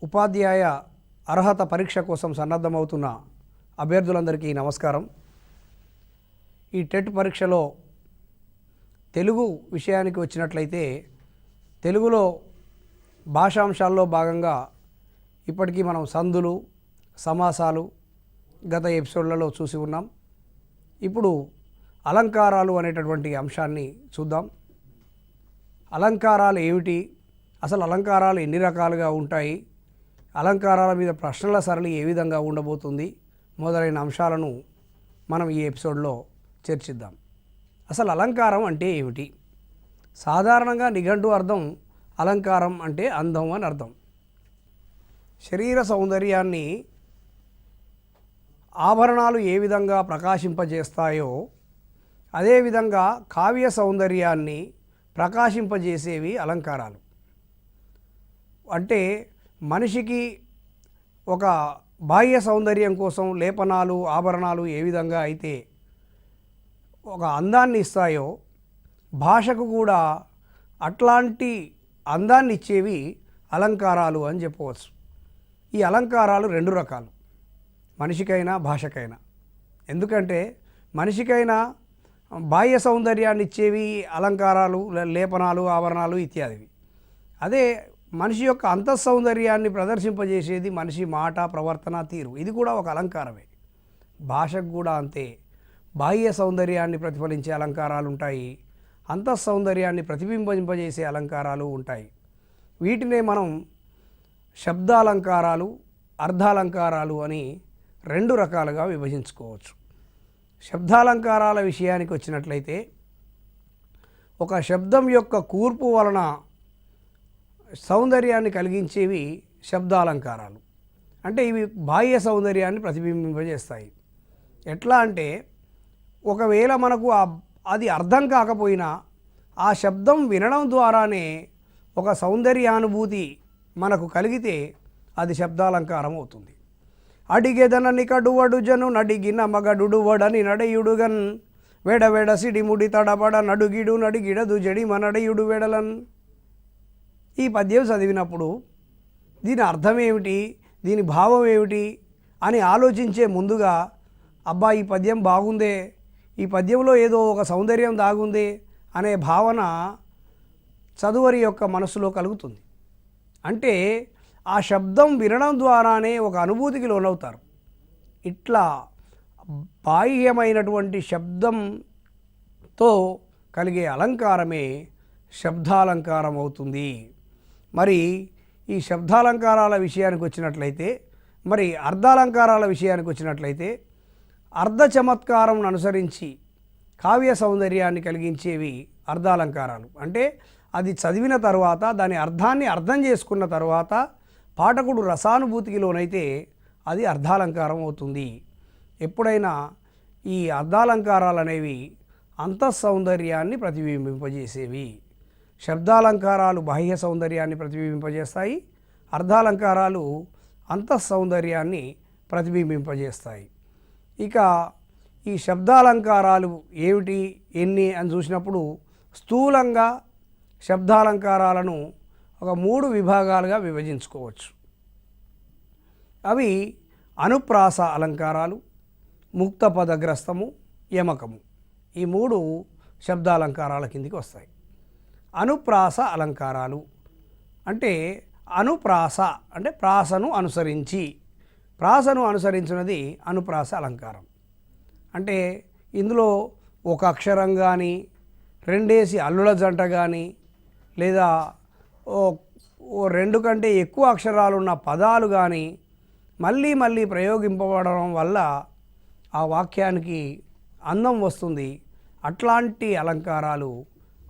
ఉపాధ్యాయ అర్హత పరీక్ష కోసం సన్నద్ధమవుతున్న అభ్యర్థులందరికీ నమస్కారం. ఈ టెట్ పరీక్షలో తెలుగు విషయానికి వచ్చినట్లయితే తెలుగులో భాషాంశాల్లో భాగంగా ఇప్పటికీ మనం సందులు, సమాసాలు గత ఎపిసోడ్లలో చూసి ఉన్నాం. ఇప్పుడు అలంకారాలు అనేటటువంటి అంశాన్ని చూద్దాం. అలంకారాలు ఏమిటి, అసలు అలంకారాలు ఎన్ని రకాలుగా ఉంటాయి, అలంకారాల మీద ప్రశ్నల సరళి ఏ విధంగా ఉండబోతుంది మొదలైన అంశాలను మనం ఈ ఎపిసోడ్లో చర్చిద్దాం. అసలు అలంకారం అంటే ఏమిటి? సాధారణంగా నిఘంటు అర్థం అలంకారం అంటే అందం అని అర్థం. శరీర సౌందర్యాన్ని ఆభరణాలు ఏ విధంగా ప్రకాశింపజేస్తాయో అదేవిధంగా కావ్య సౌందర్యాన్ని ప్రకాశింపజేసేవి అలంకారాలు. అంటే మనిషికి ఒక బాహ్య సౌందర్యం కోసం లేపనాలు, ఆభరణాలు ఏ విధంగా అయితే ఒక అందాన్ని ఇస్తాయో భాషకు కూడా అట్లాంటి అందాన్ని ఇచ్చేవి అలంకారాలు అని చెప్పవచ్చు. ఈ అలంకారాలు రెండు రకాలు, మనిషికైనా భాషకైనా. ఎందుకంటే మనిషికైనా బాహ్య సౌందర్యాన్ని ఇచ్చేవి అలంకారాలు, లేపనాలు, ఆభరణాలు ఇత్యాదివి. అదే మనిషి యొక్క అంతఃసౌందర్యాన్ని ప్రదర్శింపజేసేది మనిషి మాట, ప్రవర్తన, తీరు. ఇది కూడా ఒక అలంకారమే. భాషకు కూడా అంతే. బాహ్య సౌందర్యాన్ని ప్రతిఫలించే అలంకారాలు ఉంటాయి, అంతఃసౌందర్యాన్ని ప్రతిబింబింపజేసే అలంకారాలు ఉంటాయి. వీటినే మనం శబ్దాలంకారాలు, అర్ధాలంకారాలు అని రెండు రకాలుగా విభజించుకోవచ్చు. శబ్దాలంకారాల విషయానికి వచ్చినట్లయితే ఒక శబ్దం యొక్క కూర్పు వలన సౌందర్యాన్ని కలిగించేవి శబ్దాలంకారాలు. అంటే ఇవి బాహ్య సౌందర్యాన్ని ప్రతిబింబింపజేస్తాయి. ఎట్లా అంటే ఒకవేళ మనకు అది అర్థం కాకపోయినా ఆ శబ్దం వినడం ద్వారానే ఒక సౌందర్యానుభూతి మనకు కలిగితే అది శబ్దాలంకారం అవుతుంది. అడిగెదనని కడువడుజను నడిగిన మగడుడువడని నడయుడుగన్ వెడవెడ సిడిముడి తడబడ నడుగిడు నడిగిడదు జడిమ నడయుడు వెడలన్. ఈ పద్యం చదివినప్పుడు దీని అర్థం ఏమిటి, దీని భావం ఏమిటి అని ఆలోచించే ముందుగా అబ్బా ఈ పద్యం బాగుందే, ఈ పద్యంలో ఏదో ఒక సౌందర్యం దాగుందే అనే భావన చదువరి యొక్క మనసులో కలుగుతుంది. అంటే ఆ శబ్దం వినడం ద్వారానే ఒక అనుభూతికి లోనవుతారు. ఇట్లా బాహ్యమైనటువంటి శబ్దంతో కలిగే అలంకారమే శబ్దాలంకారం అవుతుంది. మరి ఈ శబ్దాలంకారాల విషయానికి వచ్చినట్లయితే, మరి అర్ధాలంకారాల విషయానికి వచ్చినట్లయితే అర్ధ చమత్కారం అనుసరించి కావ్య సౌందర్యాన్ని కలిగించేవి అర్ధాలంకారాలు. అంటే అది చదివిన తర్వాత దాని అర్థాన్ని అర్థం చేసుకున్న తర్వాత పాఠకుడు రసానుభూతికి లోనైతే అది అర్ధాలంకారం అవుతుంది. ఎప్పుడైనా ఈ అర్ధాలంకారాలు అనేవి అంతఃసౌందర్యాన్ని ప్రతిబింబింపజేసేవి. శబ్దాలంకారాలు బాహ్య సౌందర్యాన్ని ప్రతిబింబింపజేస్తాయి, అర్ధాలంకారాలు అంతఃసౌందర్యాన్ని ప్రతిబింబింపజేస్తాయి. ఇక ఈ శబ్దాలంకారాలు ఏమిటి, ఎన్ని అని చూసినప్పుడు స్థూలంగా శబ్దాలంకారాలను ఒక మూడు విభాగాలుగా విభజించుకోవచ్చు. అవి అనుప్రాస అలంకారాలు, ముక్త పదగ్రస్తము, యమకము. ఈ మూడు శబ్దాలంకారాల కిందికి వస్తాయి. అనుప్రాస అలంకారాలు అంటే అనుప్రాస అంటే ప్రాసను అనుసరించి, ప్రాసను అనుసరించినది అనుప్రాస అలంకారం. అంటే ఇందులో ఒక అక్షరం కానీ, రెండేసి అల్లుల జంట కానీ, లేదా ఓ రెండు కంటే ఎక్కువ అక్షరాలున్న పదాలు కానీ మళ్ళీ మళ్ళీ ప్రయోగింపబడడం వల్ల ఆ వాక్యానికి అందం వస్తుంది. అట్లాంటి అలంకారాలు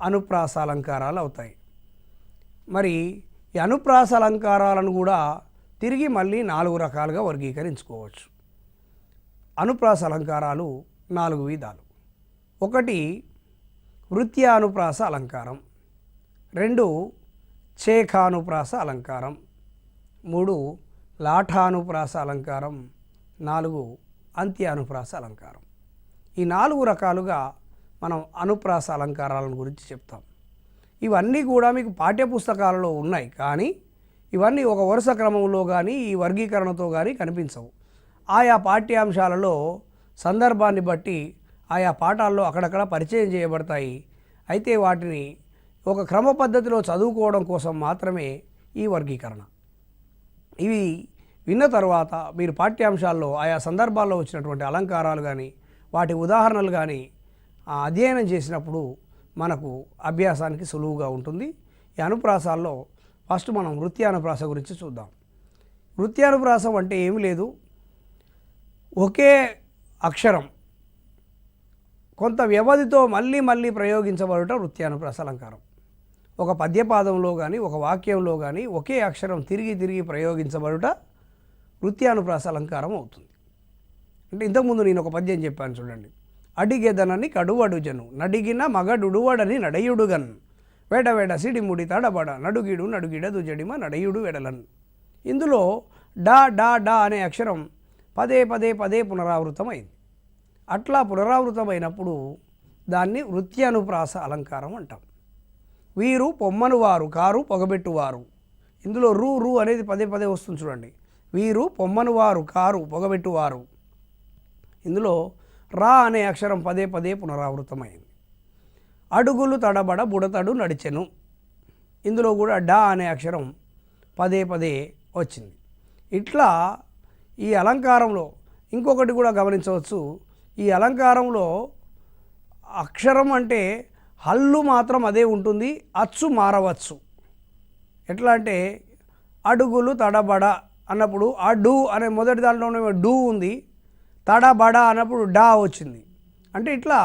అనుప్రాస అలంకారాలు అవుతాయి. మరి ఈ అనుప్రాస అలంకారాలను కూడా తిరిగి మళ్ళీ 4 రకాలుగా వర్గీకరించుకోవచ్చు. అనుప్రాస అలంకారాలు 4 విధాలు. 1 వృత్యానుప్రాస అలంకారం, 2 చేఖానుప్రాస అలంకారం, 3 లాఠానుప్రాస అలంకారం, 4 అంత్యానుప్రాస అలంకారం. ఈ 4 రకాలుగా మనం అనుప్రాస అలంకారాలను గురించి చెప్తాం. ఇవన్నీ కూడా మీకు పాఠ్యపుస్తకాలలో ఉన్నాయి. కానీ ఇవన్నీ ఒక వరుస క్రమంలో కానీ ఈ వర్గీకరణతో కానీ కనిపించవు. ఆయా పాఠ్యాంశాలలో సందర్భాన్ని బట్టి ఆయా పాఠాల్లో అక్కడక్కడ పరిచయం చేయబడతాయి. అయితే వాటిని ఒక క్రమ పద్ధతిలో చదువుకోవడం కోసం మాత్రమే ఈ వర్గీకరణ. ఇవి విన్న తర్వాత మీరు పాఠ్యాంశాల్లో ఆయా సందర్భాల్లో వచ్చినటువంటి అలంకారాలు కానీ వాటి ఉదాహరణలు కానీ అధ్యయనం చేసినప్పుడు మనకు అభ్యాసానికి సులువుగా ఉంటుంది. ఈ అనుప్రాసాల్లో ఫస్ట్ మనం వృత్యానుప్రాస గురించి చూద్దాం. వృత్యానుప్రాసం అంటే ఏమీ లేదు, ఒకే అక్షరం కొంత వ్యవధితో మళ్ళీ మళ్ళీ ప్రయోగించబడటం వృత్యానుప్రాస అలంకారం. ఒక పద్యపాదంలో కానీ ఒక వాక్యంలో కానీ ఒకే అక్షరం తిరిగి తిరిగి ప్రయోగించబడుట వృత్యానుప్రాస అలంకారం అవుతుంది. అంటే ఇంతకుముందు నేను ఒక పద్యం చెప్పాను చూడండి. అడిగెదనని కడువడుజను నడిగిన మగడుడువడని నడయుడుగన్ వేడవేడ సిడిముడి తడబడ నడుగిడు నడుగిడ దుజడిమ నడయుడు వెడలన్. ఇందులో డా డా డా అనే అక్షరం పదే పదే పదే పునరావృతమైంది. అట్లా పునరావృతమైనప్పుడు దాన్ని వృత్యానుప్రాస అలంకారం అంటాం. వీరు పొమ్మను వారు కారు పొగబెట్టువారు. ఇందులో రూ రూ అనేది పదే పదే వస్తుంది చూడండి. వీరు పొమ్మను వారు కారు పొగబెట్టువారు. ఇందులో రా అనే అక్షరం పదే పదే పునరావృతమైంది. అడుగులు తడబడ బుడతడు నడిచెను. ఇందులో కూడా డా అనే అక్షరం పదే పదే వచ్చింది. ఇట్లా ఈ అలంకారంలో ఇంకొకటి కూడా గమనించవచ్చు. ఈ అలంకారంలో అక్షరం అంటే హల్లు మాత్రం అదే ఉంటుంది, అచ్చు మారవచ్చు. ఎట్లా అంటే అడుగులు తడబడ అన్నప్పుడు ఆ డు అనే మొదటి దాంట్లోనే డు ఉంది, తడబడ అన్నప్పుడు డా వచ్చింది. అంటే ఇట్లా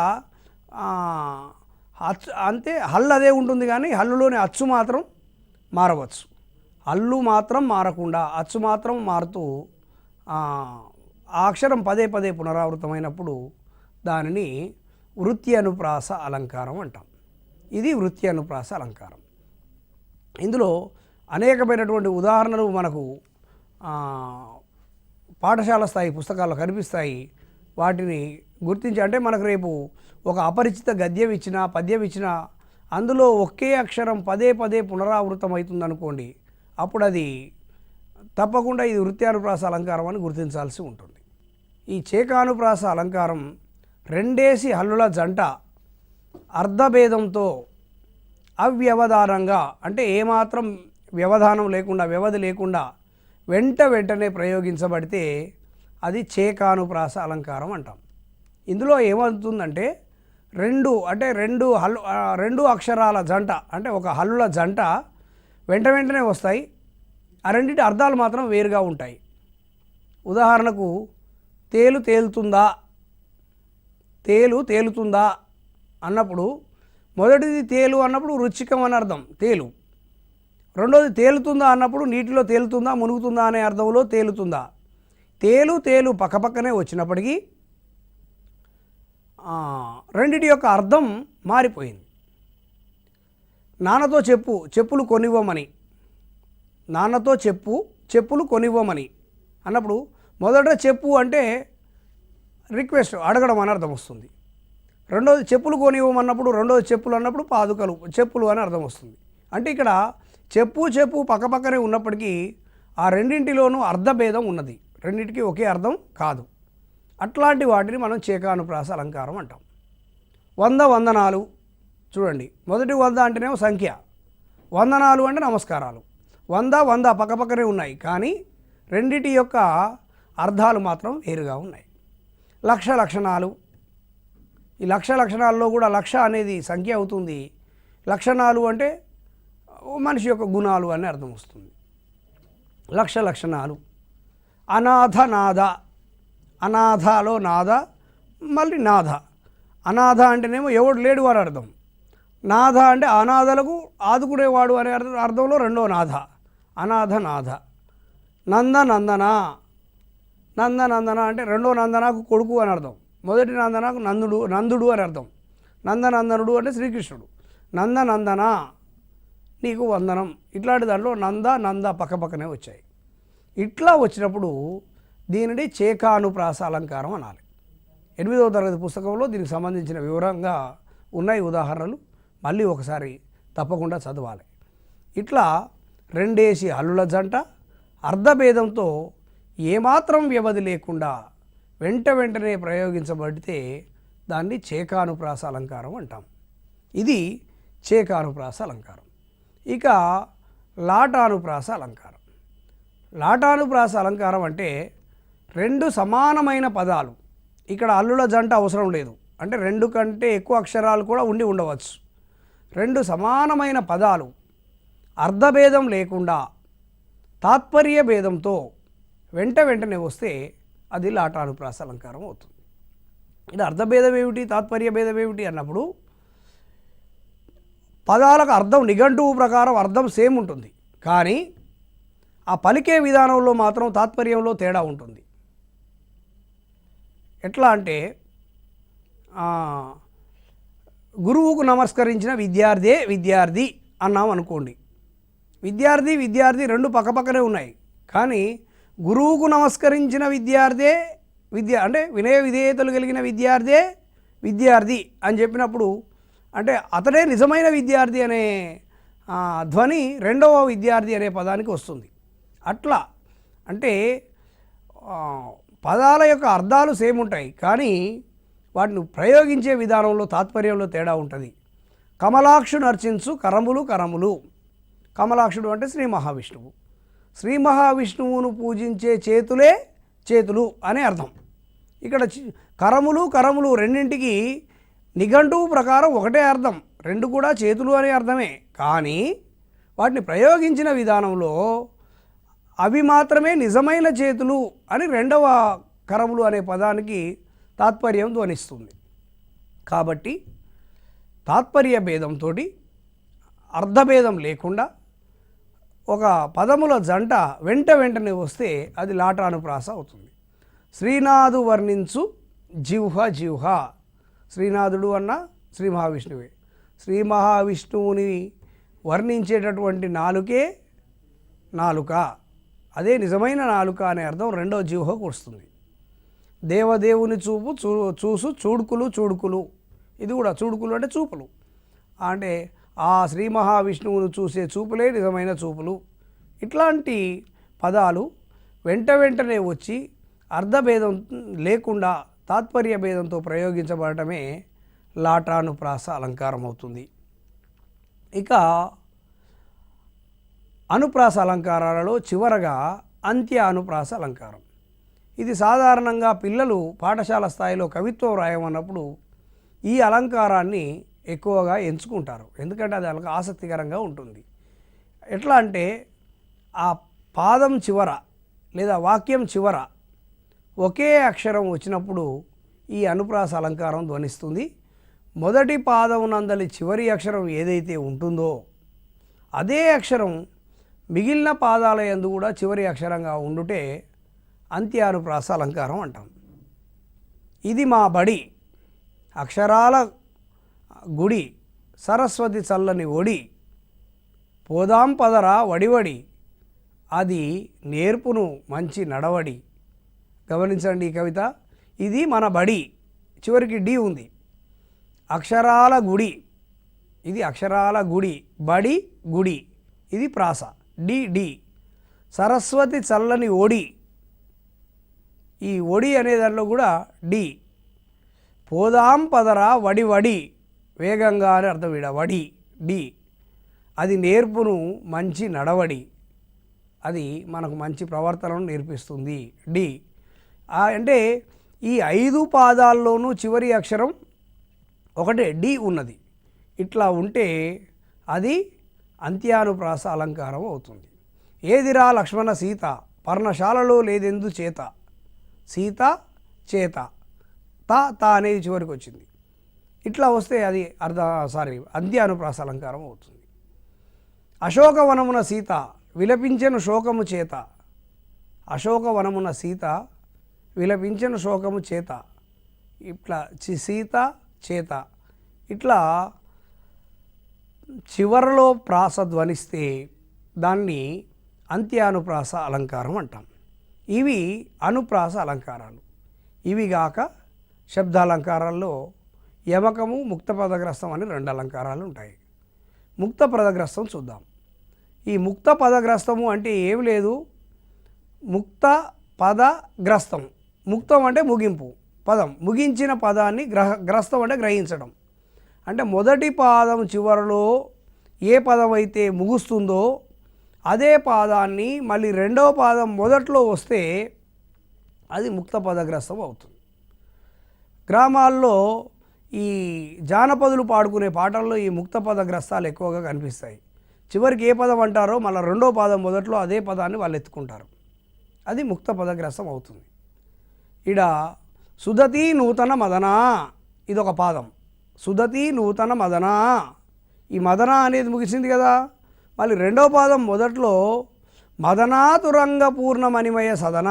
అచ్చు అంతే, హల్లు అదే ఉంటుంది కానీ హల్లులోని అచ్చు మాత్రం మారవచ్చు. హల్లు మాత్రం మారకుండా అచ్చు మాత్రం మారుతూ ఆ అక్షరం పదే పదే పునరావృతమైనప్పుడు దానిని వృత్యానుప్రాస అలంకారం అంటాం. ఇది వృత్యానుప్రాస అలంకారం. ఇందులో అనేకమైనటువంటి ఉదాహరణలు మనకు పాఠశాల స్థాయి పుస్తకాల్లో కనిపిస్తాయి. వాటిని గుర్తించి, అంటే మనకు రేపు ఒక అపరిచిత గద్యం ఇచ్చినా పద్యం ఇచ్చినా అందులో ఒకే అక్షరం పదే పదే పునరావృతం అవుతుంది అనుకోండి, అప్పుడు అది తప్పకుండా ఇది వృత్యానుప్రాస అలంకారం అని గుర్తించాల్సి ఉంటుంది. ఈ చేకానుప్రాస అలంకారం రెండేసి హల్లుల జంట అర్ధభేదంతో అవ్యవధానంగా, అంటే ఏమాత్రం వ్యవధానం లేకుండా వ్యవధి లేకుండా వెంటనే ప్రయోగించబడితే అది చేకానుప్రాస అలంకారం అంటాం. ఇందులో ఏమవుతుందంటే రెండు అక్షరాల జంట, అంటే ఒక హల్లుల జంట వెంటనే వస్తాయి. ఆ రెండింటి అర్థాలు మాత్రం వేరుగా ఉంటాయి. ఉదాహరణకు తేలుతుందా అన్నప్పుడు మొదటిది తేలు అన్నప్పుడు రుచికం అని అర్థం తేలు. రెండోది తేలుతుందా అన్నప్పుడు నీటిలో తేలుతుందా మునుగుతుందా అనే అర్థంలో తేలుతుందా. తేలు పక్కపక్కనే వచ్చినప్పటికీ రెండిటి యొక్క అర్థం మారిపోయింది. నాన్నతో చెప్పులు కొనివ్వమని, నాన్నతో చెప్పులు కొనివ్వమని అన్నప్పుడు మొదట చెప్పు అంటే రిక్వెస్ట్ అడగడం అని అర్థం వస్తుంది. రెండోది చెప్పులు కొనివ్వమన్నప్పుడు రెండోది చెప్పులు అన్నప్పుడు పాదుకలు చెప్పులు అని అర్థం వస్తుంది. అంటే ఇక్కడ చెప్పు పక్కపక్కనే ఉన్నప్పటికీ ఆ రెండింటిలోనూ అర్థభేదం ఉన్నది, రెండింటికి ఒకే అర్థం కాదు. అట్లాంటి వాటిని మనం చేకానుప్రాస అలంకారం అంటాం. 100 వందనాలు చూడండి, మొదటి 100 అంటేనేమో సంఖ్య, వందనాలు అంటే నమస్కారాలు. 100 పక్కపక్కనే ఉన్నాయి కానీ రెండిటి యొక్క అర్థాలు మాత్రం వేరుగా ఉన్నాయి. లక్షణాలు, ఈ లక్షణాల్లో కూడా లక్ష అనేది సంఖ్య అవుతుంది, లక్షణాలు అంటే మనిషి యొక్క గుణాలు అని అర్థం వస్తుంది. లక్షణాలు. అనాథ అనాథలో నాథ, మళ్ళీ నాథ. అనాథ అంటేనేమో ఎవడు లేడు అని అర్థం. నాథ అంటే అనాథలకు ఆదుకునేవాడు అనే అర్థంలో రెండో నాథ, నాథ. నందన అంటే రెండో నందనకు కొడుకు అని అర్థం. మొదటి నందనకు నందుడు అని అర్థం. నందనందనుడు అంటే శ్రీకృష్ణుడు. నందన నీకు వందనం. ఇట్లాంటి దాంట్లో నంద పక్కపక్కనే వచ్చాయి. ఇట్లా వచ్చినప్పుడు దీనిని చేకానుప్రాస అలంకారం అనాలి. 8వ తరగతి పుస్తకంలో దీనికి సంబంధించిన వివరంగా ఉన్నాయి ఉదాహరణలు, మళ్ళీ ఒకసారి తప్పకుండా చదవాలి. ఇట్లా రెండేసి హల్లుల జంట అర్ధభేదంతో ఏమాత్రం వ్యవధి లేకుండా వెంటనే ప్రయోగించబడితే దాన్ని చేకానుప్రాస అలంకారం అంటాం. ఇది చేకానుప్రాస అలంకారం. ఇక లాటానుప్రాస అలంకారం. లాటానుప్రాస అలంకారం అంటే రెండు సమానమైన పదాలు, ఇక్కడ హల్లుల జంట అవసరం లేదు, అంటే రెండు కంటే ఎక్కువ అక్షరాలు కూడా ఉండి ఉండవచ్చు. రెండు సమానమైన పదాలు అర్ధభేదం లేకుండా తాత్పర్య భేదంతో వెంటనే వస్తే అది లాటానుప్రాస అలంకారం అవుతుంది. ఇది అర్ధభేదం ఏమిటి, తాత్పర్య భేదం ఏమిటి అన్నప్పుడు పదాలకు అర్థం నిఘంటువు ప్రకారం అర్థం సేమ్ ఉంటుంది, కానీ ఆ పలికే విధానంలో మాత్రం తాత్పర్యంలో తేడా ఉంటుంది. ఎట్లా అంటే గురువుకు నమస్కరించిన విద్యార్థి అన్నాం అనుకోండి. విద్యార్థి రెండు పక్కపక్కనే ఉన్నాయి, కానీ గురువుకు నమస్కరించిన విద్య అంటే వినయ విధేయతలు కలిగిన విద్యార్థి అని చెప్పినప్పుడు అంటే అతడే నిజమైన విద్యార్థి అనే ధ్వని రెండవ విద్యార్థి అనే పదానికి వస్తుంది. అట్లా అంటే పదాల యొక్క అర్థాలు సేమ్ ఉంటాయి, కానీ వాటిని ప్రయోగించే విధానంలో తాత్పర్యంలో తేడా ఉంటుంది. కమలాక్షుడు అర్చించు కరములు. కమలాక్షుడు అంటే శ్రీ మహావిష్ణువు. శ్రీ మహావిష్ణువును పూజించే చేతులు అనే అర్థం. ఇక్కడ కరములు రెండింటికి నిఘంటువు ప్రకారం ఒకటే అర్థం, రెండు కూడా చేతులు అనే అర్థమే, కానీ వాటిని ప్రయోగించిన విధానంలో అవి మాత్రమే నిజమైన చేతులు అని రెండవ కరములు అనే పదానికి తాత్పర్యం ధ్వనిస్తుంది. కాబట్టి తాత్పర్య భేదంతో అర్ధభేదం లేకుండా ఒక పదముల జంట వెంటనే వస్తే అది లాటానుప్రాస అవుతుంది. శ్రీనాథు వర్ణించు జిహ్వ. శ్రీనాథుడు అన్న శ్రీ మహావిష్ణువే. శ్రీ మహావిష్ణువుని వర్ణించేటటువంటి నాలుకే నాలుక, అదే నిజమైన నాలుక అనే అర్థం రెండో జిహ్వకు వస్తుంది. దేవదేవుని చూసు చూడుకులు. ఇది కూడా చూడుకులు అంటే చూపులు, అంటే ఆ శ్రీ మహావిష్ణువును చూసే చూపులే నిజమైన చూపులు. ఇట్లాంటి పదాలు వెంటనే వచ్చి అర్ధభేదం లేకుండా తాత్పర్య భేదంతో ప్రయోగించబడటమే లాటానుప్రాస అలంకారం అవుతుంది. ఇక అనుప్రాస అలంకారాలలో చివరగా అంత్య అనుప్రాస అలంకారం. ఇది సాధారణంగా పిల్లలు పాఠశాల స్థాయిలో కవిత్వం రాయమన్నప్పుడు ఈ అలంకారాన్ని ఎక్కువగా ఎంచుకుంటారు, ఎందుకంటే అది వాళ్ళకి ఆసక్తికరంగా ఉంటుంది. ఎట్లా అంటే ఆ పాదం చివర లేదా వాక్యం చివర ఒకే అక్షరం వచ్చినప్పుడు ఈ అనుప్రాస అలంకారం ధ్వనిస్తుంది. మొదటి పాదం నందలి చివరి అక్షరం ఏదైతే ఉంటుందో అదే అక్షరం మిగిలిన పాదాల యందు కూడా చివరి అక్షరంగా ఉండుటే అంత్యానుప్రాస అలంకారం అంటాం. ఇది మా బడి, అక్షరాల గుడి, సరస్వతి చల్లని ఒడి, పోదాం పదరా వడివడి, అది నేర్పును మంచి నడవడి. గమనించండి ఈ కవిత. ఇది మన బడి, చివరికి డి ఉంది. అక్షరాల గుడి, ఇది అక్షరాల గుడి, బడి గుడి, ఇది ప్రాస, డి. సరస్వతి చల్లని ఒడి, ఈ ఒడి అనే దాంట్లో కూడా డి. పోదాం పదరా వడి, వేగంగా అని అర్థం. వడి డి. అది నేర్పును మంచి నడవడి, అది మనకు మంచి ప్రవర్తనను నేర్పిస్తుంది, డి. అంటే ఈ 5 పాదాల్లోనూ చివరి అక్షరం ఒకటే డి ఉన్నది. ఇట్లా ఉంటే అది అంత్యానుప్రాస అలంకారం అవుతుంది. ఏదిరా లక్ష్మణ సీత, పర్ణశాలలో లేదెందు చేత, సీత చేత, తా అనేది చివరికి వచ్చింది. ఇట్లా వస్తే అది అంత్యానుప్రాస అలంకారం అవుతుంది. అశోకవనమున సీత విలపించెను శోకము చేత, అశోకవనమున సీత విలపించెను శోకము చేత, ఇట్లా సీత చేత, ఇట్లా చివరలో ప్రాస ధ్వనిస్తే దాన్ని అంత్యానుప్రాస అలంకారం అంటాం. ఇవి అనుప్రాస అలంకారాలు. ఇవి గాక శబ్దాలంకారాల్లో యమకము ముక్త పదగ్రస్తం అని 2 అలంకారాలు ఉంటాయి. ముక్త పదగ్రస్తం చూద్దాం. ఈ ముక్త పదగ్రస్తము అంటే ఏమి లేదు, ముక్త పదగ్రస్తం. ముక్తం అంటే ముగింపు, పదం ముగించిన పదాన్ని గ్రస్తం అంటే గ్రహించడం. అంటే మొదటి పాదం చివరలో ఏ పదం అయితే ముగుస్తుందో అదే పాదాన్ని మళ్ళీ రెండవ పాదం మొదట్లో వస్తే అది ముక్త పదగ్రస్తం అవుతుంది. గ్రామాల్లో ఈ జానపదులు పాడుకునే పాటల్లో ఈ ముక్త పదగ్రస్తాలు ఎక్కువగా కనిపిస్తాయి. చివరికి ఏ పదం అంటారో మళ్ళీ రెండో పాదం మొదట్లో అదే పదాన్ని వాళ్ళు ఎత్తుకుంటారు. అది ముక్త పదగ్రస్తం అవుతుంది. ఇడ సుదతి నూతన మదన ఇదొక పాదం. సుదతి నూతన మదన, ఈ మదన అనేది ముగిసింది కదా, మళ్ళీ రెండో పాదం మొదట్లో మదనాతురంగ పూర్ణమణిమయ సదన,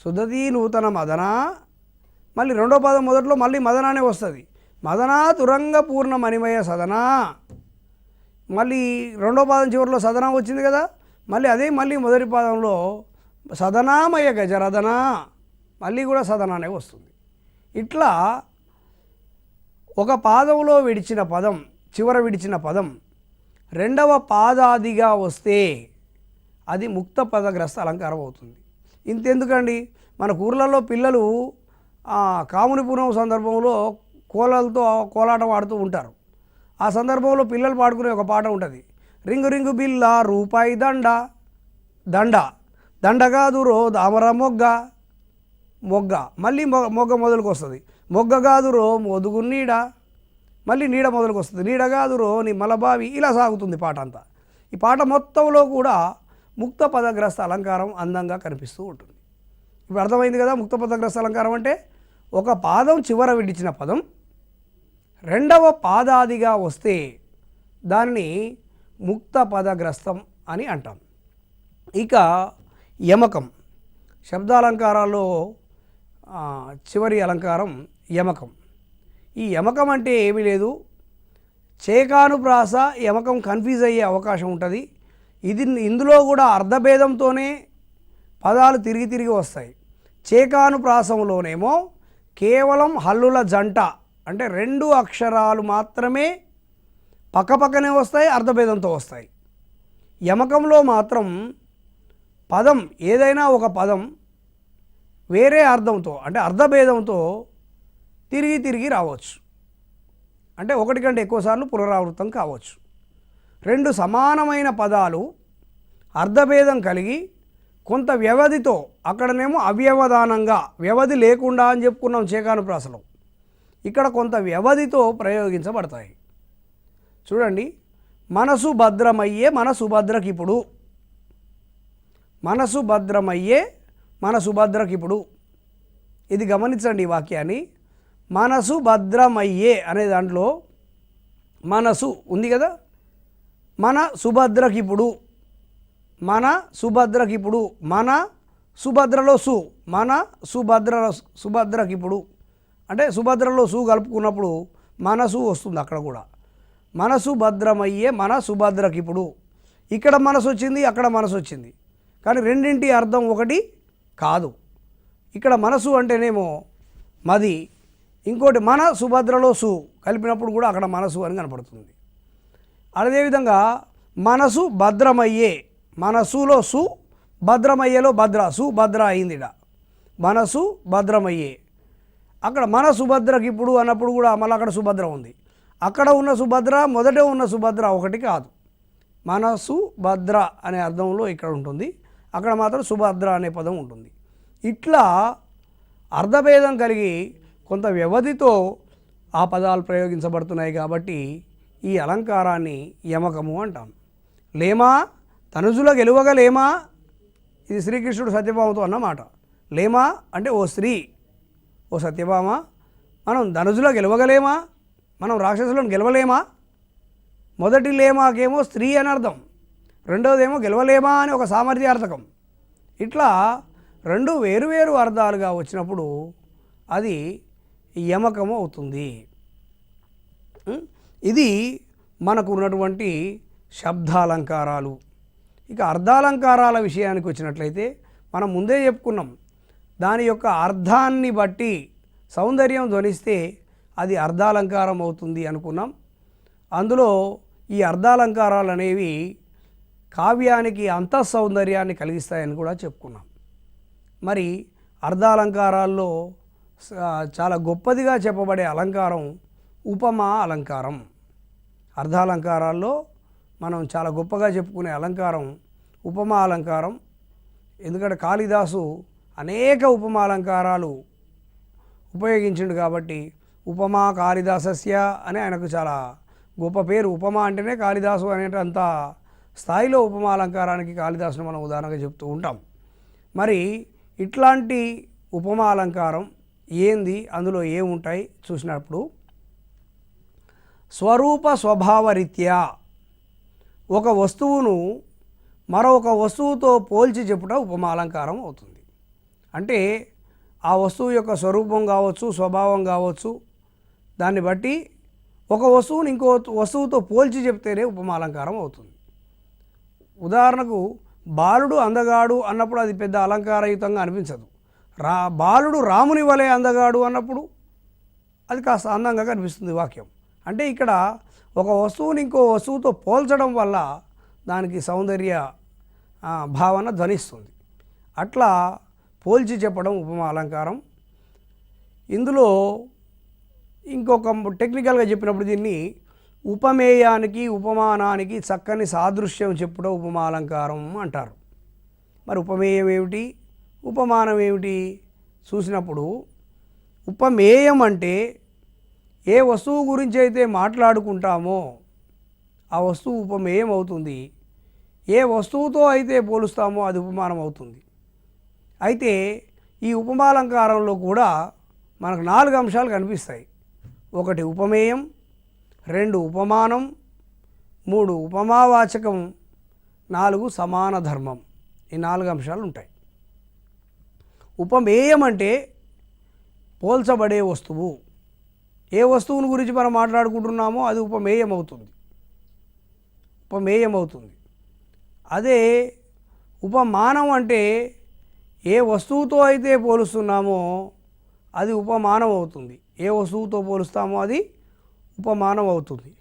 సుదతి నూతన మదన, మళ్ళీ రెండో పాదం మొదట్లో మళ్ళీ మదనానే వస్తుంది. మదనాతురంగ పూర్ణమణిమయ సదన, మళ్ళీ రెండో పాదం చివరిలో సదన వచ్చింది కదా, మళ్ళీ అదే మళ్ళీ మొదటి పాదంలో సదనామయ గజరదన, మళ్ళీ కూడా సదనానే వస్తుంది. ఇట్లా ఒక పాదంలో విడిచిన పదం, చివర విడిచిన పదం రెండవ పాదాదిగా వస్తే అది ముక్త పదగ్రస్త అలంకారం అవుతుంది. ఇంతెందుకండి, మన ఊర్లలో పిల్లలు కాముని పూర్ణం సందర్భంలో కోలలతో కోలాటం ఆడుతూ ఉంటారు. ఆ సందర్భంలో పిల్లలు పాడుకునే ఒక పాట ఉంటుంది. రింగు రింగు బిల్ల రూపాయి దండ, దండ దండగాదురో దామర మొగ్గ, మొగ్గ మళ్ళీ మొగ్గ మొదలుకు వస్తుంది. మొగ్గ గాదురో మొదుగు నీడ, మళ్ళీ నీడ మొదలుకు వస్తుంది. నీడ గాదురో నీ మలబావి, ఇలా సాగుతుంది పాట అంతా. ఈ పాట మొత్తంలో కూడా ముక్త పదగ్రస్త అలంకారం అందంగా కనిపిస్తూ ఉంటుంది. ఇప్పుడు అర్థమైంది కదా, ముక్త పదగ్రస్త అలంకారం అంటే ఒక పాదం చివర విడిచిన పదం రెండవ పాదాదిగా వస్తే దాన్ని ముక్త పదగ్రస్తం అని అంటాం. ఇక యమకం, శబ్దాలంకారాల్లో చివరి అలంకారం యమకం. ఈ యమకం అంటే ఏమీ లేదు, చేకానుప్రాస యమకం కన్ఫ్యూజ్ అయ్యే అవకాశం ఉంటుంది. ఇందులో కూడా అర్ధభేదంతోనే పదాలు తిరిగి తిరిగి వస్తాయి. చేకానుప్రాసంలోనేమో కేవలం హల్లుల జంట, అంటే రెండు అక్షరాలు మాత్రమే పక్కపక్కనే వస్తాయి, అర్ధభేదంతో వస్తాయి. యమకంలో మాత్రం పదం ఏదైనా ఒక పదం వేరే అర్థంతో, అంటే అర్ధభేదంతో తిరిగి తిరిగి రావచ్చు. అంటే ఒకటి కంటే ఎక్కువసార్లు పునరావృతం కావచ్చు. రెండు సమానమైన పదాలు అర్ధభేదం కలిగి కొంత వ్యవధితో, అక్కడనేమో అవ్యవధానంగా వ్యవధి లేకుండా అని చెప్పుకున్నాం చేకానుప్రాసలో, ఇక్కడ కొంత వ్యవధితో ప్రయోగించబడతాయి. చూడండి, మనసు భద్రమయ్యే మన సుభద్రకిప్పుడు, మనసు భద్రమయ్యే మన సుభద్రకిప్పుడు. ఇది గమనించండి ఈ వాక్యాన్ని. మనసు భద్రమయ్యే అనే దాంట్లో మనసు ఉంది కదా, మన సుభద్రకిప్పుడు, మన సుభద్రకిప్పుడు, మన సుభద్రలో సు, మన సుభద్రకిప్పుడు అంటే సుభద్రలో సు కలుపుకున్నప్పుడు మనసు వస్తుంది. అక్కడ కూడా మనసు భద్రమయ్యే మన సుభద్రకిప్పుడు. ఇక్కడ మనసు వచ్చింది, అక్కడ మనసు వచ్చింది, కానీ రెండింటి అర్థం ఒకటి కాదు. ఇక్కడ మనసు అంటేనేమో మది, ఇంకోటి మన సుభద్రలో సు కలిపినప్పుడు కూడా అక్కడ మనసు అని కనపడుతుంది. అదేవిధంగా మనసు భద్రమయ్యే, మనసులో సు, భద్రమయ్యేలో భద్ర, సు భద్ర అయింది. మనసు భద్రమయ్యే, అక్కడ మన సుభద్రకి ఇప్పుడు అన్నప్పుడు కూడా మళ్ళీ అక్కడ సుభద్ర ఉంది. అక్కడ ఉన్న సుభద్ర మొదట ఉన్న సుభద్ర ఒకటి కాదు. మనసు భద్ర అనే అర్థంలో ఇక్కడ ఉంటుంది, అక్కడ మాత్రం సుభద్ర అనే పదం ఉంటుంది. ఇట్లా అర్ధభేదం కలిగి కొంత వ్యవధితో ఆ పదాలు ప్రయోగించబడుతున్నాయి కాబట్టి ఈ అలంకారాన్ని యమకము అంటాం. లేమా తనుజుల గెలువగా లేమా, ఇది శ్రీకృష్ణుడు సత్యభామతో అన్నమాట. లేమా అంటే ఓ స్త్రీ, ఓ సత్యభామ, మనం ధనుజుల గెలవగలేమా, మనం రాక్షసులను గెలవలేమా. మొదటి లేమాకేమో స్త్రీ అని అర్థం, రెండవదేమో గెలవలేమా అని ఒక సామర్థ్యార్థకం. ఇట్లా రెండు వేరువేరు అర్థాలుగా వచ్చినప్పుడు అది యమకము అవుతుంది. ఇది మనకు ఉన్నటువంటి శబ్దాలంకారాలు. ఇక అర్థాలంకారాల విషయానికి వచ్చినట్లయితే మనం ముందే చెప్పుకున్నాం, దాని యొక్క అర్థాన్ని బట్టి సౌందర్యం ధ్వనిస్తే అది అర్థాలంకారం అవుతుంది అనుకున్నాం. అందులో ఈ అర్థాలంకారాలు అనేవి కావ్యానికి అంతఃసౌందర్యాన్ని కలిగిస్తాయని కూడా చెప్పుకున్నాం. మరి అర్ధాలంకారాల్లో చాలా గొప్పదిగా చెప్పబడే అలంకారం ఉపమా అలంకారం. అర్ధాలంకారాల్లో మనం చాలా గొప్పగా చెప్పుకునే అలంకారం ఉపమా అలంకారం. ఎందుకంటే కాళిదాసు అనేక ఉపమా అలంకారాలు ఉపయోగించిండు కాబట్టి ఉపమా కాళిదాసస్య అని ఆయనకు చాలా గొప్ప పేరు. ఉపమా అంటేనే కాళిదాసు అనేటంత స్థాయిలో ఉపమా అలంకారానికి కాళిదాసును మనం ఉదాహరణగా చెప్తూ ఉంటాం. మరి ఇట్లాంటి ఉపమా అలంకారం ఏంది, అందులో ఏముంటాయి చూసినప్పుడు స్వరూప స్వభావరీత్యా ఒక వస్తువును మరొక వస్తువుతో పోల్చి చెప్పుట ఉపమా అలంకారం అవుతుంది. అంటే ఆ వస్తువు యొక్క స్వరూపం కావచ్చు, స్వభావం కావచ్చు, దాన్ని బట్టి ఒక వస్తువుని ఇంకో వస్తువుతో పోల్చి చెప్తేనే ఉపమా అలంకారం అవుతుంది. ఉదాహరణకు బాలుడు అందగాడు అన్నప్పుడు అది పెద్ద అలంకారయుతంగా అనిపించదు. బాలుడు రాముని వలె అందగాడు అన్నప్పుడు అది కాస్త అందంగా కనిపిస్తుంది వాక్యం. అంటే ఇక్కడ ఒక వస్తువుని ఇంకో వస్తువుతో పోల్చడం వల్ల దానికి సౌందర్య భావన ధ్వనిస్తుంది. అట్లా పోల్చి చెప్పడం ఉపమా అలంకారం. ఇందులో ఇంకొక టెక్నికల్గా చెప్పినప్పుడు దీన్ని ఉపమేయానికి ఉపమానానికి చక్కని సాదృశ్యం చెప్పుడం ఉపమా అలంకారం అంటారు. మరి ఉపమేయం ఏమిటి, ఉపమానం ఏమిటి చూసినప్పుడు ఉపమేయం అంటే ఏ వస్తువు గురించి అయితే మాట్లాడుకుంటామో ఆ వస్తువు ఉపమేయం అవుతుంది. ఏ వస్తువుతో అయితే పోలుస్తామో అది ఉపమానం అవుతుంది. అయితే ఈ ఉపమాలంకారంలో కూడా మనకు 4 అంశాలు కనిపిస్తాయి. 1 ఉపమేయం, 2 ఉపమానం, 3 ఉపమావాచకం, 4 సమాన ధర్మం. ఈ 4 అంశాలు ఉంటాయి. ఉపమేయం అంటే పోల్చబడే వస్తువు. ఏ వస్తువుని గురించి మనం మాట్లాడుకుంటున్నామో అది ఉపమేయం అవుతుంది. ఉపమేయం అవుతుంది. అదే ఉపమానం అంటే ఏ వస్తువుతో అయితే పోలుస్తున్నామో అది ఉపమానం అవుతుంది. ఏ వస్తువుతో పోలుస్తామో అది ఉపమానం అవుతుంది.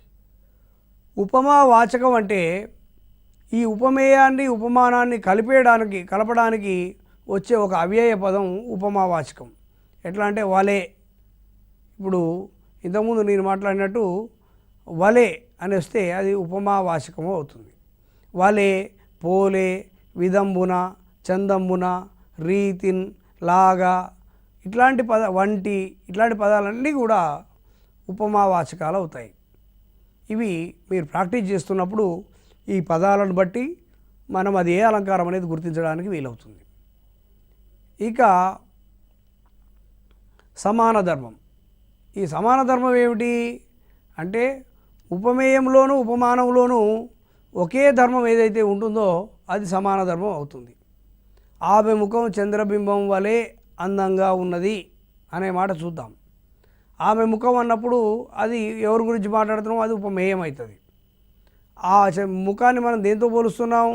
ఉపమావాచకం అంటే ఈ ఉపమేయాన్ని ఉపమానాన్ని కలపడానికి వచ్చే ఒక అవ్యయ పదం ఉపమావాచకం. ఎట్లా అంటే వలే. ఇప్పుడు ఇంతకుముందు నేను మాట్లాడినట్టు వలే అని వస్తే అది ఉపమావాచకము అవుతుంది. వలే, పోలే, విదంబున, చందంబున, రీతిన్, లాగా ఇట్లాంటి వంటి ఇట్లాంటి పదాలన్నీ కూడా ఉపమావాచకాలు అవుతాయి. ఇవి మీరు ప్రాక్టీస్ చేస్తున్నప్పుడు ఈ పదాలను బట్టి మనం అది ఏ అలంకారం అనేది గుర్తించడానికి వీలవుతుంది. ఇక సమాన ధర్మం. ఈ సమాన ధర్మం ఏమిటి అంటే ఉపమేయంలోనూ ఉపమానంలోనూ ఒకే ధర్మం ఏదైతే ఉంటుందో అది సమాన ధర్మం అవుతుంది. ఆమె ముఖం చంద్రబింబం వలె అందంగా ఉన్నది అనే మాట చూద్దాం. ఆమె ముఖం అన్నప్పుడు అది ఎవరి గురించి మాట్లాడుతున్నాం, అది ఉపమేయం అవుతుంది. ఆ ముఖాన్ని మనం దేంతో పోలుస్తున్నాం,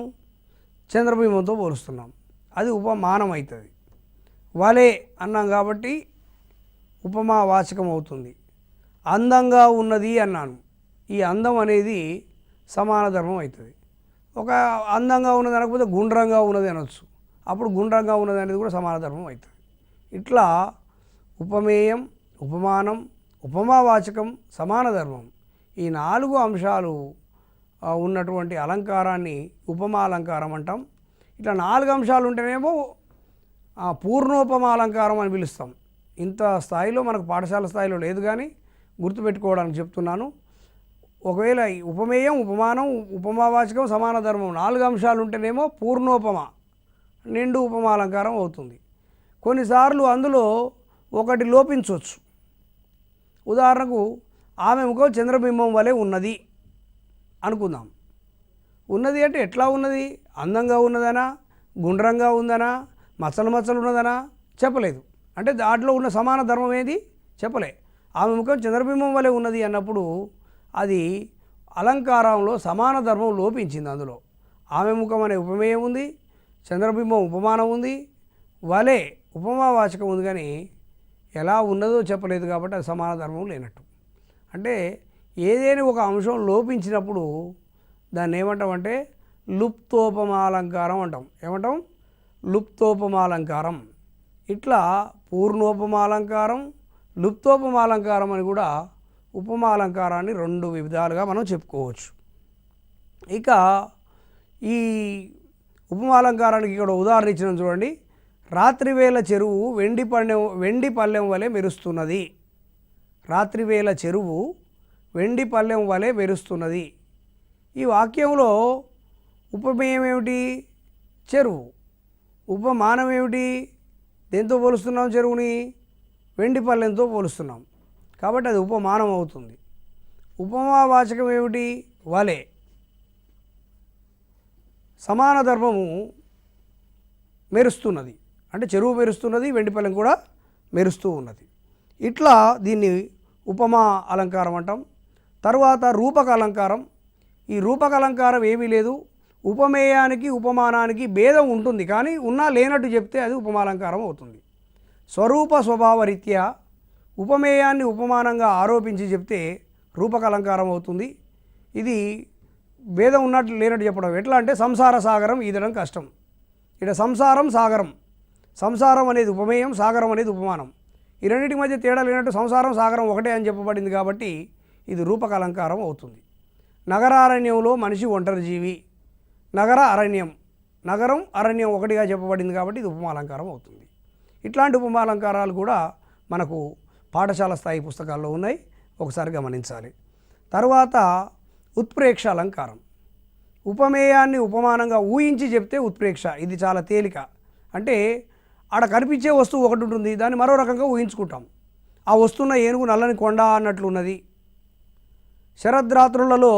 చంద్రబింబంతో పోలుస్తున్నాం, అది ఉపమానం అవుతుంది. వలే అన్నాం కాబట్టి ఉపమావాచకం అవుతుంది. అందంగా ఉన్నది అన్నాను, ఈ అందం అనేది సమాన ధర్మం అవుతుంది. ఒక అందంగా ఉన్నది అనకపోతే గుండ్రంగా ఉన్నది అనొచ్చు, అప్పుడు గుండ్రంగా ఉన్నది అనేది కూడా సమాన ధర్మం అవుతుంది. ఇట్లా ఉపమేయం, ఉపమానం, ఉపమావాచకం, సమాన ధర్మం ఈ 4 అంశాలు ఉన్నటువంటి అలంకారాన్ని ఉపమా అలంకారం అంటాం. ఇట్లా 4 అంశాలు ఉంటేనేమో పూర్ణోపమా అలంకారం అని పిలుస్తాం. ఇంత స్థాయిలో మనకు పాఠశాల స్థాయిలో లేదు, కానీ గుర్తుపెట్టుకోవడానికి చెప్తున్నాను. ఒకవేళ ఉపమేయం, ఉపమానం, ఉపమావాచకం, సమాన ధర్మం 4 అంశాలు ఉంటేనేమో పూర్ణోపమ, నిండు ఉపమా అలంకారం అవుతుంది. కొన్నిసార్లు అందులో ఒకటి లోపించవచ్చు. ఉదాహరణకు ఆమె ముఖం చంద్రబింబం వలె ఉన్నది అనుకుందాం. ఉన్నది అంటే ఎట్లా ఉన్నది, అందంగా ఉన్నదనా, గుండ్రంగా ఉందనా, మచ్చలు మచ్చలు ఉన్నదనా చెప్పలేదు. అంటే దాంట్లో ఉన్న సమాన ధర్మం ఏది చెప్పలే. ఆమె ముఖం చంద్రబింబం వలె ఉన్నది అన్నప్పుడు అది అలంకారంలో సమాన ధర్మం లోపించింది. అందులో ఆమె ముఖం అనే ఉపమేయం ఉంది, చంద్రబింబం ఉపమానం ఉంది, వలే ఉపమావాచకం ఉంది, కానీ ఎలా ఉన్నదో చెప్పలేదు కాబట్టి అది సమాన ధర్మం లేనట్టు. అంటే ఏదైనా ఒక అంశం లోపించినప్పుడు దాన్ని ఏమంటామంటే లుప్తోపమాలంకారం అంటాం. ఏమంటాం? లుప్తోపమాలంకారం. ఇట్లా పూర్ణోపమాలంకారం, లుప్తోపమాలంకారం అని కూడా ఉపమాలంకారాన్ని రెండు విధాలుగా మనం చెప్పుకోవచ్చు. ఇక ఈ ఉపమాలంకారానికి ఇక్కడ ఉదాహరణ ఇచ్చిన చూడండి. రాత్రివేళ చెరువు వెండి పళ్ళెం వలె మెరుస్తున్నది. రాత్రివేళ చెరువు వెండి పళ్ళెం వలె మెరుస్తున్నది. ఈ వాక్యంలో ఉపమేయం ఏమిటి? చెరువు. ఉపమానం ఏమిటి? దేంతో పోలుస్తున్నాం? చెరువుని వెండి పళ్ళెంతో పోలుస్తున్నాం కాబట్టి అది ఉపమానం అవుతుంది. ఉపమావాచకం ఏమిటి? వలె. సమాన ధర్మము మెరుస్తున్నది అంటే చెరువు మెరుస్తున్నది, వెండి పళ్ళెం కూడా మెరుస్తూ ఉన్నది. ఇట్లా దీన్ని ఉపమా అలంకారం అంటాం. తర్వాత రూపక అలంకారం. ఈ రూపక అలంకారం ఏమీ లేదు, ఉపమేయానికి ఉపమానానికి భేదం ఉంటుంది, కానీ ఉన్నా లేనట్టు చెప్తే అది ఉపమాలంకారం అవుతుంది. స్వరూప స్వభావరీత్యా ఉపమేయాన్ని ఉపమానంగా ఆరోపించి చెప్తే రూపక అలంకారం అవుతుంది. ఇది భేదం ఉన్నట్టు లేనట్టు చెప్పడం. ఎట్లా అంటే సంసార సాగరం ఈదడం కష్టం. ఇక్కడ సంసారం సాగరం, సంసారం అనేది ఉపమేయం, సాగరం అనేది ఉపమానం. ఈ రెండింటి మధ్య తేడా లేనట్టు సంసారం సాగరం ఒకటే అని చెప్పబడింది కాబట్టి ఇది రూపక అలంకారం అవుతుంది. నగరారణ్యంలో మనిషి ఒంటరి జీవి. నగర అరణ్యం, నగరం అరణ్యం ఒకటిగా చెప్పబడింది కాబట్టి ఇది ఉపమాలంకారం అవుతుంది. ఇట్లాంటి ఉపమాలంకారాలు కూడా మనకు పాఠశాల స్థాయి పుస్తకాల్లో ఉన్నాయి, ఒకసారి గమనించాలి. తర్వాత ఉత్ప్రేక్ష అలంకారం. ఉపమేయాన్ని ఉపమానంగా ఊహించి చెప్తే ఉత్ప్రేక్ష. ఇది చాలా తేలిక. అంటే ఆడ కనిపించే వస్తువు ఒకటి ఉంటుంది, దాన్ని మరో రకంగా ఊహించుకుంటాం. ఆ వస్తున్న ఏనుగు నల్లని కొండ అన్నట్లున్నది, శరద్రాత్రులలో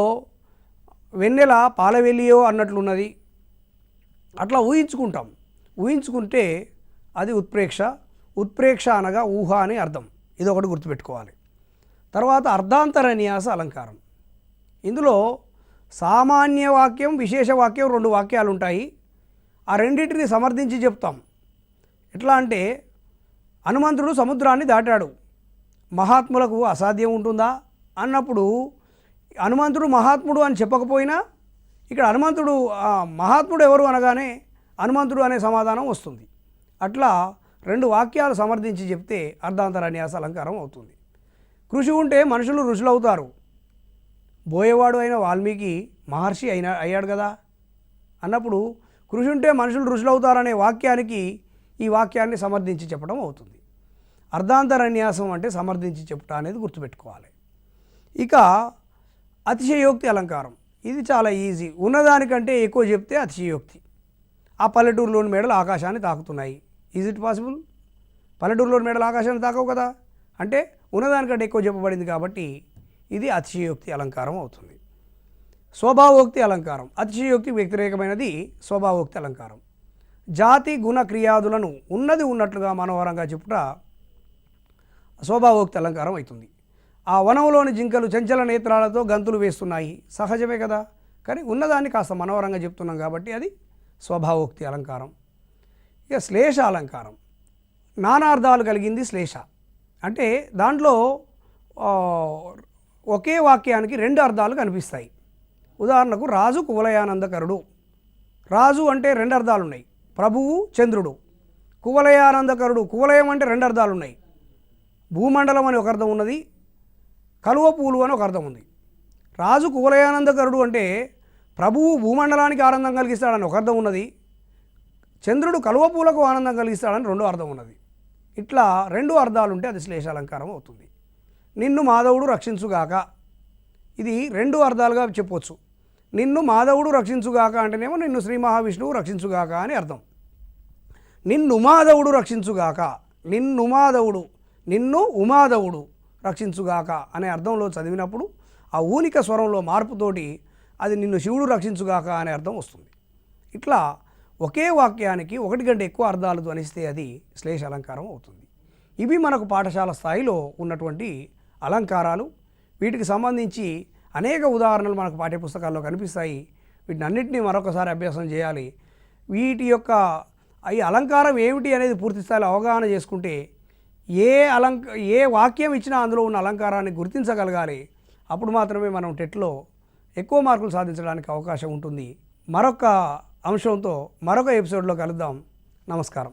వెన్నెల పాలవెల్లియో అన్నట్లున్నది. అట్లా ఊహించుకుంటాం. ఊహించుకుంటే అది ఉత్ప్రేక్ష. ఉత్ప్రేక్ష అనగా ఊహ అని అర్థం. ఇది ఒకటి గుర్తుపెట్టుకోవాలి. తర్వాత అర్ధాంతర న్యాస అలంకారం. ఇందులో సామాన్య వాక్యం, విశేష వాక్యం, రెండు వాక్యాలు ఉంటాయి. ఆ రెండింటిని సమర్థించి చెప్తాం. ఎట్లా అంటే హనుమంతుడు సముద్రాన్ని దాటాడు, మహాత్ములకు అసాధ్యం ఉంటుందా అన్నప్పుడు హనుమంతుడు మహాత్ముడు అని చెప్పకపోయినా ఇక్కడ హనుమంతుడు మహాత్ముడు ఎవరు అనగానే హనుమంతుడు అనే సమాధానం వస్తుంది. అట్లా రెండు వాక్యాలు సమర్థించి చెప్తే అర్ధాంతర న్యాస అలంకారం అవుతుంది. కృషి ఉంటే మనుషులు ఋషులు అవుతారు. బోయేవాడు అయిన వాల్మీకి మహర్షి అయ్యాడు కదా అన్నప్పుడు కృషి ఉంటే మనుషులు ఋషులు అవుతారనే వాక్యానికి ఈ వాక్యాన్ని సమర్థించి చెప్పడం అవుతుంది. అర్ధాంతర న్యాసం అంటే సమర్థించి చెప్పడం అనేది గుర్తుపెట్టుకోవాలి. ఇక అతిశయోక్తి అలంకారం. ఇది చాలా ఈజీ. ఉన్నదానికంటే ఎక్కువ చెప్తే అతిశయోక్తి. ఆ పల్లెటూరులోని మేడలు ఆకాశాన్ని తాకుతున్నాయి. Is it possible? పల్లెటూరులోని మేడలు ఆకాశాన్ని తాకవు కదా, అంటే ఉన్నదానికంటే ఎక్కువ చెప్పబడింది కాబట్టి ఇది అతిశయోక్తి అలంకారం అవుతుంది. స్వభావోక్తి అలంకారం. అతిశయోక్తి వ్యతిరేకమైనది స్వభావోక్తి అలంకారం. జాతి గుణ క్రియాదులను ఉన్నది ఉన్నట్లుగా మనోహరంగా చెప్పుట స్వభావోక్తి అలంకారం అవుతుంది. ఆ వనంలోని జింకలు చంచల నేత్రాలతో గంతులు వేస్తున్నాయి, సహజమే కదా, కానీ ఉన్నదాన్ని కాస్త మనోహరంగా చెప్తున్నాం కాబట్టి అది స్వభావోక్తి అలంకారం. ఇక శ్లేష అలంకారం. నానార్థాలు కలిగింది శ్లేష. అంటే దాంట్లో ఒకే వాక్యానికి రెండు అర్థాలు కనిపిస్తాయి. ఉదాహరణకు రాజు కువలయానందకరుడు. రాజు అంటే రెండు అర్థాలు ఉన్నాయి, ప్రభువు చంద్రుడు. కువలయానందకరుడు, కువలయం అంటే రెండు అర్థాలు ఉన్నాయి, భూమండలం అని ఒక అర్థం ఉన్నది, కలువ పూలు అని ఒక అర్థం ఉంది. రాజు కువలయానందకరుడు అంటే ప్రభువు భూమండలానికి ఆనందం కలిగిస్తాడని ఒక అర్థం ఉన్నది, చంద్రుడు కలువ పూలకు ఆనందం కలిగిస్తాడని రెండో అర్థం ఉన్నది. ఇట్లా రెండు అర్థాలు ఉంటే అది శ్లేషాలంకారం అవుతుంది. నిన్ను మాధవుడు రక్షించుగాక, ఇది రెండు అర్థాలుగా చెప్పవచ్చు. నిన్ను మాధవుడు రక్షించుగాక అంటేనేమో నిన్ను శ్రీ మహావిష్ణువు రక్షించుగాక అని అర్థం. నిన్ను మాధవుడు రక్షించుగాక, నిన్ను మాధవుడు, నిన్ను ఉమాధవుడు రక్షించుగాక అనే అర్థంలో చదివినప్పుడు ఆ ఊనిక స్వరంలో మార్పుతోటి అది నిన్ను శివుడు రక్షించుగాక అనే అర్థం వస్తుంది. ఇట్లా ఒకే వాక్యానికి ఒకటి కంటే ఎక్కువ అర్థాలు ధ్వనిస్తే అది శ్లేష అలంకారం అవుతుంది. ఇవి మనకు పాఠశాల స్థాయిలో ఉన్నటువంటి అలంకారాలు. వీటికి సంబంధించి అనేక ఉదాహరణలు మనకు పాఠ్యపుస్తకాల్లో కనిపిస్తాయి. వీటిని అన్నింటినీ మరొకసారి అభ్యాసం చేయాలి. వీటి యొక్క ఈ అలంకారం ఏమిటి అనేది పూర్తి స్థాయిలో అవగాహన చేసుకుంటే ఏ వాక్యం ఇచ్చినా అందులో ఉన్న అలంకారాన్ని గుర్తించగలగాలి. అప్పుడు మాత్రమే మనం టెట్లో ఎక్కువ మార్కులు సాధించడానికి అవకాశం ఉంటుంది. మరొక అంశంతో మరొక ఎపిసోడ్లో కలుద్దాం. నమస్కారం.